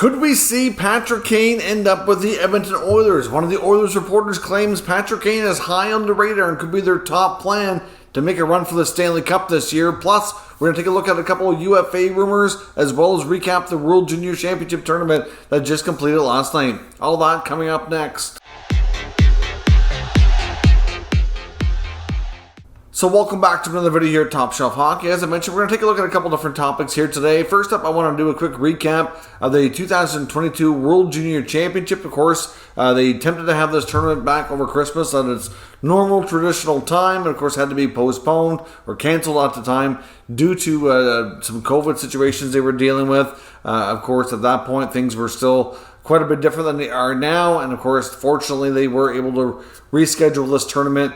Could we see Patrick Kane end up with the Edmonton Oilers? One of the Oilers reporters claims Patrick Kane is high on the radar and could be their top plan to make a run for the Stanley Cup this year. Plus, we're going to take a look at a couple of UFA rumors as well as recap the World Junior Championship tournament that just completed last night. All that coming up next. So welcome back to another video here at Top Shelf Hockey. As I mentioned, we're going to take a look at a couple different topics here today. First up, I want to do a quick recap of the 2022 World Junior Championship. Of course, they attempted to have this tournament back over Christmas at its normal traditional time, and of course had to be postponed or canceled at the time due to some COVID situations they were dealing with. Of course, at that point, things were still quite a bit different than they are now, and of course, fortunately, they were able to reschedule this tournament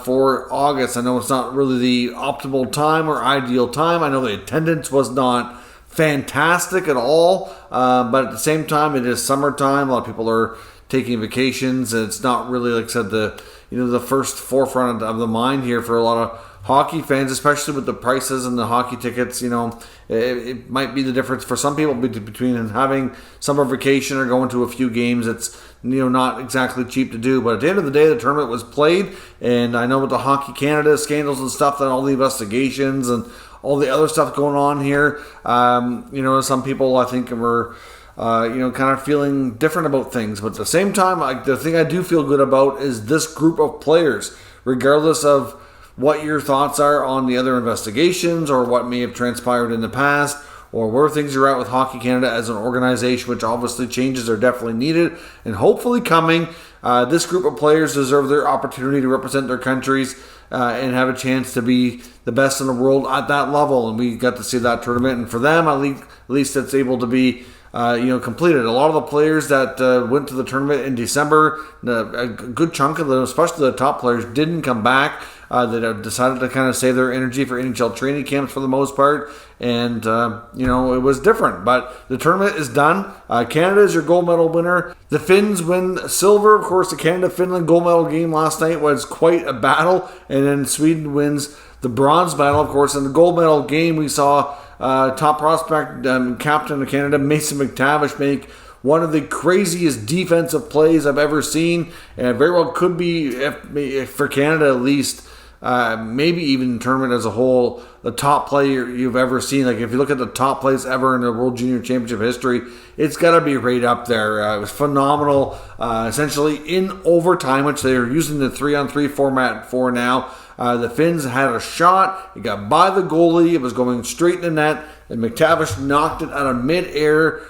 for August. I know it's not really the optimal time or ideal time. I know the attendance was not fantastic at all, but at the same time, it is summertime. A lot of people are taking vacations, and it's not really, like I said, the first forefront of the mind here for a lot of hockey fans, especially with the prices and the hockey tickets. It might be the difference for some people between having summer vacation or going to a few games. It's not exactly cheap to do, but at the end of the day, the tournament was played, and I know with the Hockey Canada scandals and stuff, and all the investigations and all the other stuff going on here, some people I think were kind of feeling different about things, but at the same time, the thing I do feel good about is this group of players, regardless of what your thoughts are on the other investigations or what may have transpired in the past or where things are at with Hockey Canada as an organization, which obviously changes are definitely needed and hopefully coming. This group of players deserve their opportunity to represent their countries and have a chance to be the best in the world at that level, and we got to see that tournament, and for them at least it's able to be completed. A lot of the players that went to the tournament in December, a good chunk of them, especially the top players, didn't come back. That have decided to kind of save their energy for NHL training camps for the most part, and it was different. But the tournament is done. Canada is your gold medal winner. The Finns win silver. Of course, the Canada-Finland gold medal game last night was quite a battle, and then Sweden wins the bronze medal. Of course, in the gold medal game, we saw top prospect captain of Canada, Mason McTavish, make one of the craziest defensive plays I've ever seen, and very well could be, if for Canada at least, maybe even the tournament as a whole, the top player you've ever seen. Like, if you look at the top plays ever in the World Junior Championship history, it's got to be right up there. It was phenomenal, essentially in overtime, which they are using the 3-on-3 format for now. The Finns had a shot. It got by the goalie. It was going straight in the net, and McTavish knocked it out of mid-air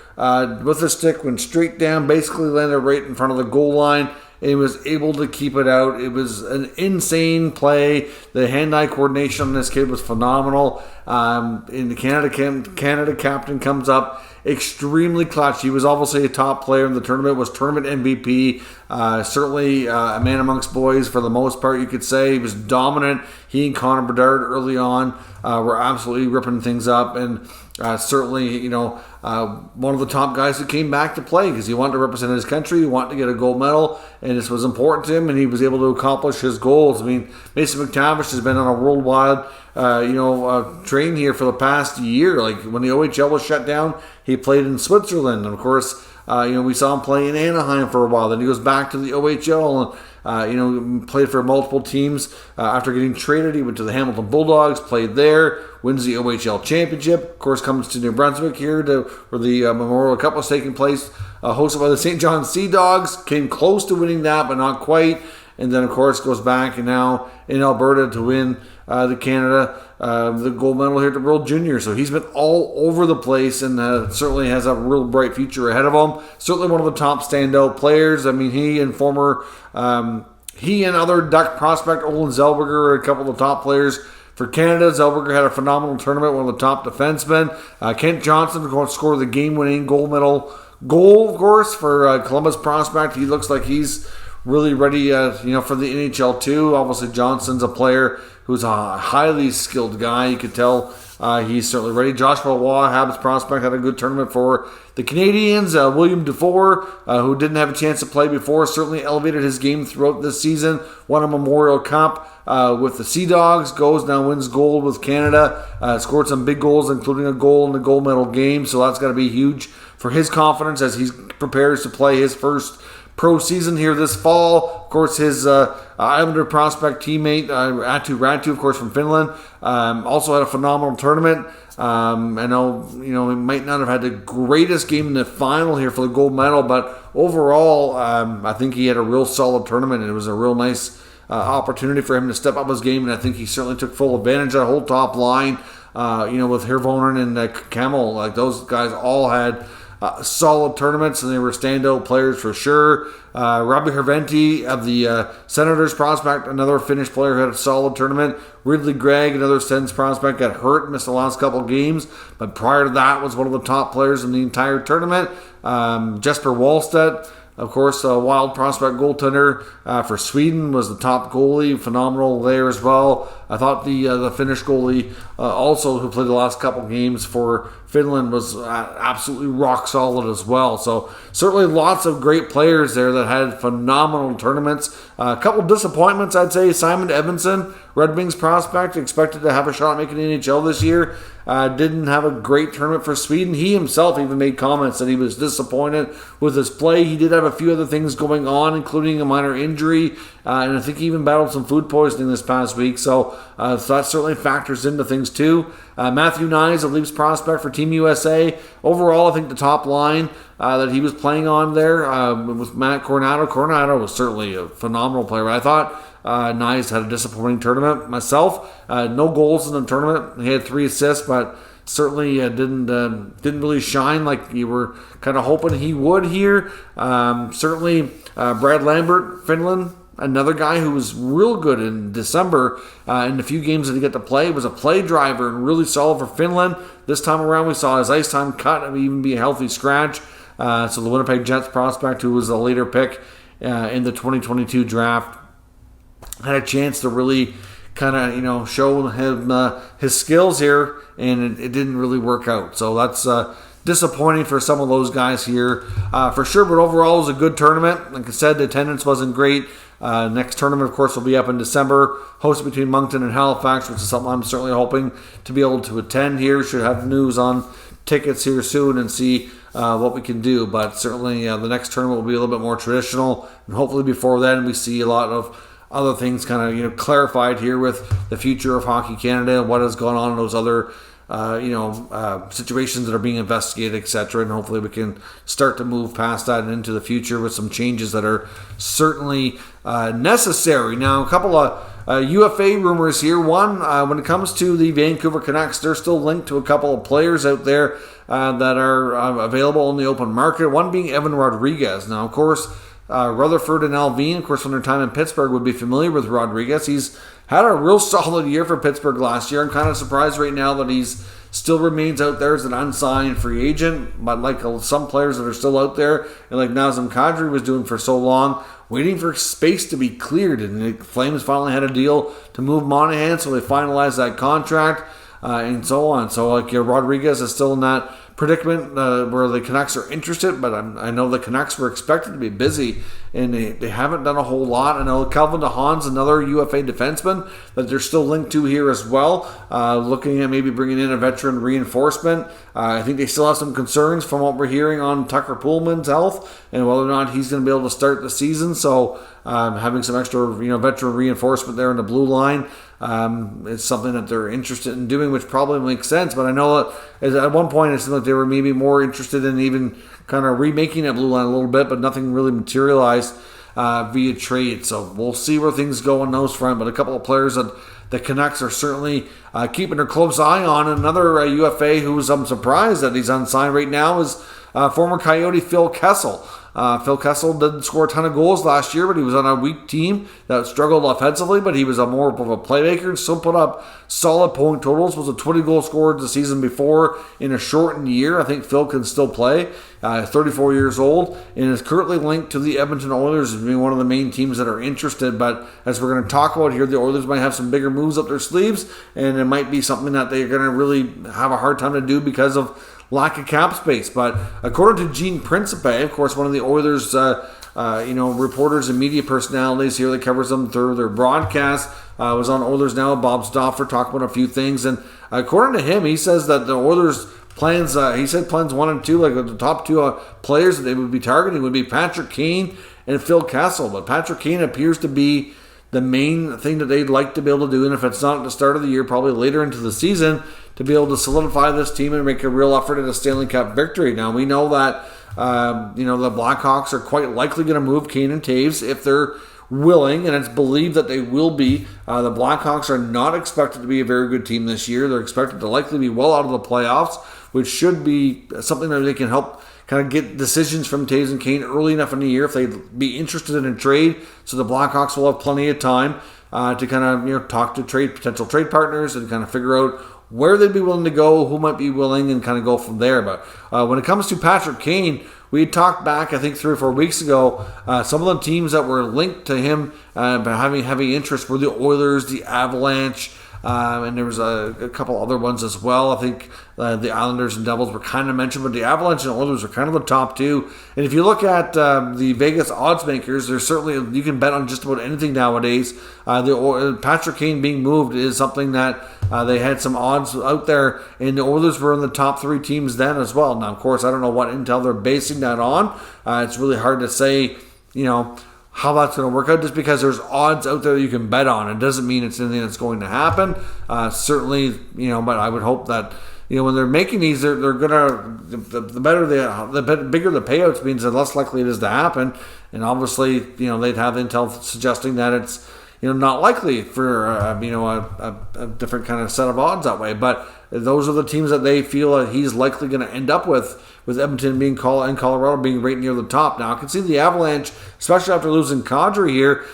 with a stick, went straight down, basically landed right in front of the goal line, and he was able to keep it out. It was an insane play. The hand-eye coordination on this kid was phenomenal. And the Canada captain comes up extremely clutch. He was obviously a top player in the tournament, was tournament MVP, certainly a man amongst boys for the most part, you could say. He was dominant. He and Connor Bedard early on were absolutely ripping things up, and certainly, one of the top guys who came back to play because he wanted to represent his country, he wanted to get a gold medal, and this was important to him, and he was able to accomplish his goals. I mean, Mason McTavish has been on a worldwide train here for the past year. Like, when the OHL was shut down, he played in Switzerland, and of course, we saw him play in Anaheim for a while. Then he goes back to the OHL and played for multiple teams. After getting traded, he went to the Hamilton Bulldogs, played there, wins the OHL championship. Of course, comes to New Brunswick here where the Memorial Cup was taking place, hosted by the St. John Sea Dogs. Came close to winning that, but not quite. And then, of course, goes back and now in Alberta to win the Canada, the gold medal here at the World Junior. So he's been all over the place and certainly has a real bright future ahead of him. Certainly one of the top standout players. I mean, he and other Duck prospect Olen Zellweger are a couple of the top players for Canada. Zellweger had a phenomenal tournament, one of the top defensemen. Kent Johnson going to score the game-winning gold medal goal, of course, for Columbus prospect. He looks like he's really ready, for the NHL too. Obviously, Johnson's a player who's a highly skilled guy. You could tell he's certainly ready. Joshua Waugh, Habs prospect, had a good tournament for the Canadians. William Dufour, who didn't have a chance to play before, certainly elevated his game throughout this season. Won a Memorial Cup with the Sea Dogs. Wins gold with Canada. Scored some big goals, including a goal in the gold medal game. So that's got to be huge for his confidence as he prepares to play his first pro season here this fall. Of course, his Islander prospect teammate, Atu Ratu, of course, from Finland, also had a phenomenal tournament. I know, he might not have had the greatest game in the final here for the gold medal, but overall, I think he had a real solid tournament, and it was a real nice opportunity for him to step up his game, and I think he certainly took full advantage of that whole top line, with Hirvonen and Kamel. Like, those guys all had solid tournaments, and they were standout players for sure. Robbie Herventi of the Senators prospect, another Finnish player who had a solid tournament. Ridley Gregg, another Sens prospect, got hurt, missed the last couple of games, but prior to that was one of the top players in the entire tournament. Jesper Wallstedt, of course, a wild prospect goaltender for Sweden, was the top goalie, phenomenal there as well. I thought the Finnish goalie also, who played the last couple games for Finland, was absolutely rock solid as well. So certainly lots of great players there that had phenomenal tournaments. A couple disappointments, I'd say. Simon Edmondson, Red Wings prospect, expected to have a shot at making the NHL this year. Didn't have a great tournament for Sweden. He himself even made comments that he was disappointed with his play. He did have a few other things going on, including a minor injury, and I think he even battled some food poisoning this past week. So that certainly factors into things too. Matthew Nyes, a Leafs prospect for Team USA. Overall, I think the top line that he was playing on there was Matt Coronado. Coronado was certainly a phenomenal player. I thought Nyes had a disappointing tournament myself. No goals in the tournament. He had 3 assists, but certainly didn't really shine like you were kind of hoping he would here. Certainly Brad Lambert, Finland, another guy who was real good in December in the few games that he got to play. Was a play driver and really solid for Finland. This time around we saw his ice time cut and even be a healthy scratch. So the Winnipeg Jets prospect, who was a later pick in the 2022 draft, had a chance to really kind of, show him his skills here, and it didn't really work out. So that's disappointing for some of those guys here for sure. But overall, it was a good tournament. Like I said, the attendance wasn't great. Next tournament, of course, will be up in December, hosted between Moncton and Halifax, which is something I'm certainly hoping to be able to attend here. Should have news on tickets here soon and see what we can do. But certainly the next tournament will be a little bit more traditional, and hopefully before then we see a lot of other things kind of clarified here with the future of Hockey Canada and what has gone on in those other situations that are being investigated, etc. And hopefully we can start to move past that and into the future with some changes that are certainly necessary. Now, a couple of UFA rumors here. One, when it comes to the Vancouver Canucks, they're still linked to a couple of players out there that are available in the open market. One being Evan Rodriguez. Now, of course, Rutherford and Alvin, of course, from their time in Pittsburgh, would be familiar with Rodriguez. He's had a real solid year for Pittsburgh last year. I'm kind of surprised right now that he's still remains out there as an unsigned free agent. But like some players that are still out there, and like Nazem Kadri was doing for so long, waiting for space to be cleared. And the Flames finally had a deal to move Monahan, so they finalized that contract and so on. So like Rodriguez is still in that predicament where the Canucks are interested, but I know the Canucks were expected to be busy, and they haven't done a whole lot. I know Calvin DeHaan's another UFA defenseman that they're still linked to here as well, looking at maybe bringing in a veteran reinforcement. I think they still have some concerns from what we're hearing on Tucker Pullman's health and whether or not he's going to be able to start the season. So having some extra veteran reinforcement there in the blue line is something that they're interested in doing, which probably makes sense. But I know that at one point it seemed like they were maybe more interested in even kind of remaking that blue line a little bit, but nothing really materialized via trade. So we'll see where things go on those front. But a couple of players that the Canucks are certainly keeping their close eye on. Another UFA who's I'm surprised that he's unsigned right now is former Coyote Phil Kessel. Phil Kessel didn't score a ton of goals last year, but he was on a weak team that struggled offensively, but he was more of a playmaker and still put up solid point totals. Was a 20-goal scorer the season before in a shortened year. I think Phil can still play. 34 years old, and is currently linked to the Edmonton Oilers as being one of the main teams that are interested. But as we're going to talk about here, the Oilers might have some bigger moves up their sleeves, and it might be something that they're going to really have a hard time to do because of lack of cap space. But according to Gene Principe, of course, one of the Oilers reporters and media personalities here that covers them through their broadcast, was on Oilers Now with Bob Stauffer talking about a few things. And according to him, he says that the Oilers plans, he said plans 1 and 2, like the top 2 players that they would be targeting would be Patrick Kane and Phil Kessel. But Patrick Kane appears to be the main thing that they'd like to be able to do, and if it's not at the start of the year, probably later into the season, to be able to solidify this team and make a real effort at a Stanley Cup victory. Now, we know that the Blackhawks are quite likely going to move Kane and Taves if they're willing, and it's believed that they will be. The Blackhawks are not expected to be a very good team this year. They're expected to likely be well out of the playoffs, which should be something that they can help kind of get decisions from Taves and Kane early enough in the year if they'd be interested in a trade. So the Blackhawks will have plenty of time to kind of talk to potential trade partners and kind of figure out where they'd be willing to go, who might be willing, and kind of go from there. But when it comes to Patrick Kane, we had talked back, I think, 3 or 4 weeks ago, some of the teams that were linked to him having heavy interest were the Oilers, the Avalanche, and there was a couple other ones as well. I think the Islanders and Devils were kind of mentioned, but the Avalanche and Oilers are kind of the top 2. And if you look at the Vegas odds makers, there's certainly, you can bet on just about anything nowadays. Patrick Kane being moved is something that they had some odds out there, and the Oilers were in the top 3 teams then as well. Now, of course, I don't know what intel they're basing that on. It's really hard to say, how that's going to work out. Just because there's odds out there that you can bet on, it doesn't mean it's anything that's going to happen. Certainly, but I would hope that when they're making these, they're gonna the bigger the payouts means the less likely it is to happen. And obviously, they'd have intel suggesting that it's not likely for a different kind of set of odds that way. But those are the teams that they feel that he's likely going to end up with Edmonton being and Colorado being right near the top. Now, I can see the Avalanche, especially after losing Kadri here,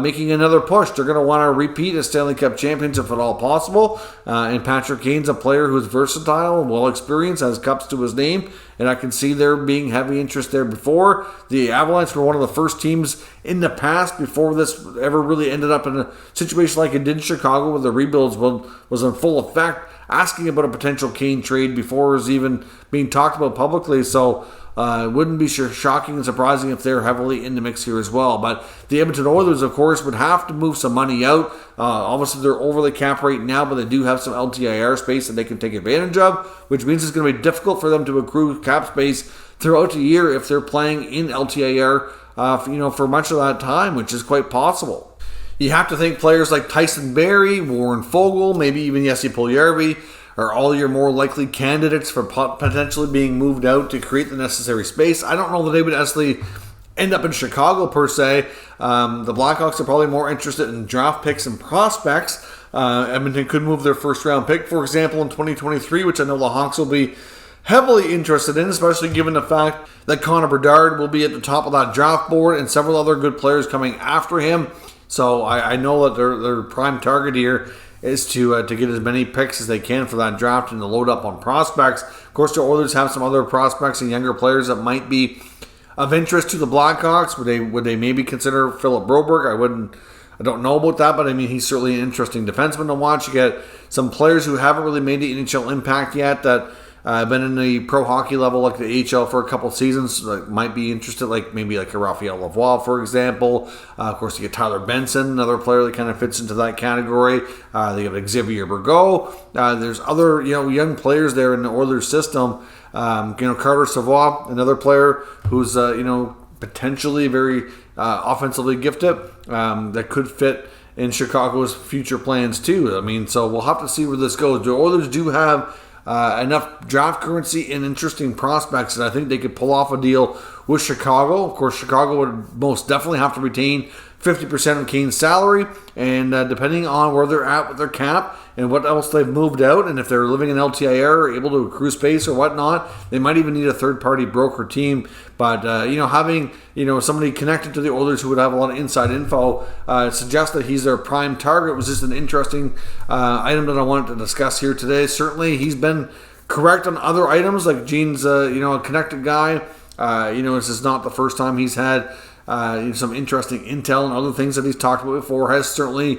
making another push. They're going to want to repeat as Stanley Cup champions if at all possible. And Patrick Kane's a player who's versatile and well experienced, has cups to his name, and I can see there being heavy interest there before. The Avalanche were one of the first teams in the past before this ever really ended up in a situation like it did in Chicago, where the rebuilds was in full effect, asking about a potential Kane trade before it was even being talked about publicly. So it wouldn't be shocking and surprising if they're heavily in the mix here as well. But the Edmonton Oilers, of course, would have to move some money out. Obviously, they're over the cap rate now, but they do have some LTIR space that they can take advantage of, which means it's going to be difficult for them to accrue cap space throughout the year if they're playing in LTIR, for much of that time, which is quite possible. You have to think players like Tyson Barrie, Warren Foegele, maybe even Jesse Puljujarvi are all your more likely candidates for potentially being moved out to create the necessary space. I don't know that they would actually end up in Chicago per se. The Blackhawks are probably more interested in draft picks and prospects. Edmonton could move their first round pick, for example, in 2023, which I know the Hawks will be heavily interested in, especially given the fact that Connor Bedard will be at the top of that draft board and several other good players coming after him. So I know that their prime target here is to get as many picks as they can for that draft and to load up on prospects. Of course, the Oilers have some other prospects and younger players that might be of interest to the Blackhawks. Would they maybe consider Philip Broberg? I don't know about that, but I mean, he's certainly an interesting defenseman to watch. You get some players who haven't really made the NHL impact yet that been in the pro hockey level, like the AHL, for a couple seasons, might be interested, maybe a Raphael Lavoie, for example. Of course, you get Tyler Benson, another player that kind of fits into that category. They have Xavier Bergeau. There's other young players there in the Oilers system. Carter Savoie, another player who's potentially very offensively gifted, that could fit in Chicago's future plans too. I mean, so we'll have to see where this goes. The Oilers do have enough draft currency and interesting prospects that I think they could pull off a deal with Chicago. Of course, Chicago would most definitely have to retain 50% of Kane's salary, and depending on where they're at with their cap and what else they've moved out, and if they're living in LTIR or able to accrue space or whatnot, they might even need a third-party broker team. But having somebody connected to the Oilers who would have a lot of inside info suggests that he's their prime target was just an interesting item that I wanted to discuss here today. Certainly, he's been correct on other items, like Gene's a connected guy. This is not the first time he's had some interesting intel and other things that he's talked about before has certainly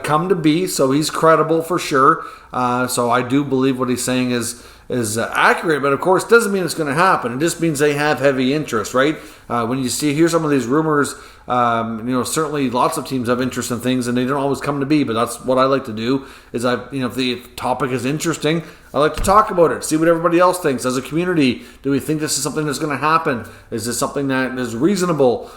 come to be, so he's credible for sure. So I do believe what he's saying is is accurate, but of course doesn't mean it's going to happen. It just means they have heavy interest, right? When you hear some of these rumors, certainly lots of teams have interest in things and they don't always come to be, but that's what I like to do is if the topic is interesting, I like to talk about it, see what everybody else thinks. As a community, do we think this is something that's going to happen? Is this something that is reasonable?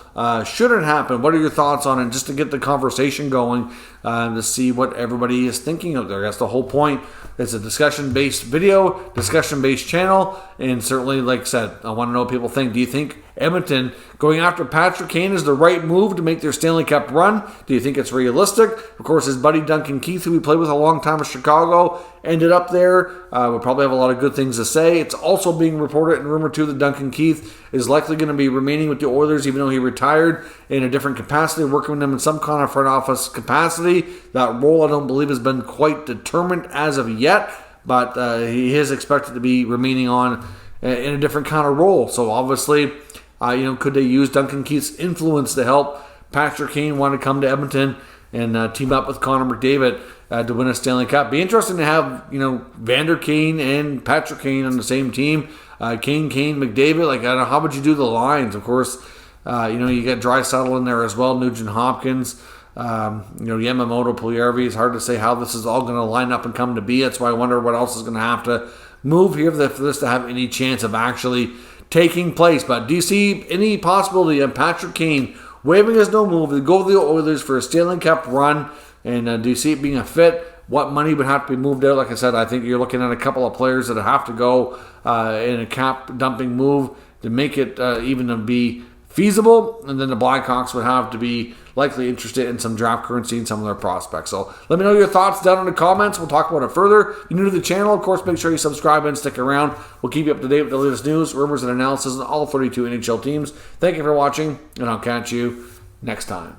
Should it happen? What are your thoughts on it? Just to get the conversation going, to see what everybody is thinking out there. That's the whole point. It's a discussion-based video, discussion-based channel, and certainly, like I said, I want to know what people think. Do you think Edmonton going after Patrick Kane is the right move to make their Stanley Cup run? Do you think it's realistic? Of course, his buddy Duncan Keith, who we played with a long time in Chicago, ended up there. We'll probably have a lot of good things to say. It's also being reported and rumored too that Duncan Keith is likely going to be remaining with the Oilers, even though he retired in a different capacity, working with them in some kind of front office capacity. That role, I don't believe, has been quite determined as of yet, but he is expected to be remaining on in a different kind of role. So obviously, could they use Duncan Keith's influence to help Patrick Kane want to come to Edmonton and team up with Connor McDavid to win a Stanley Cup? Be interesting to have, Vander Kane and Patrick Kane on the same team. Kane, McDavid, I don't know, how would you do the lines? Of course, you get Draisaitl in there as well, Nugent Hopkins, Yamamoto, Puljujarvi. It's hard to say how this is all going to line up and come to be. That's why I wonder what else is going to have to move here for this to have any chance of actually taking place. But do you see any possibility of Patrick Kane waiving his no move to go to the Oilers for a Stanley Cup run? And do you see it being a fit? What money would have to be moved out? Like I said, I think you're looking at a couple of players that have to go in a cap dumping move to make it even to be feasible. And then the Blackhawks would have to be likely interested in some draft currency and some of their prospects. So let me know your thoughts down in the comments. We'll talk about it further. If you're new to the channel, of course, make sure you subscribe and stick around. We'll keep you up to date with the latest news, rumors, and analysis on all 32 NHL teams. Thank you for watching, and I'll catch you next time.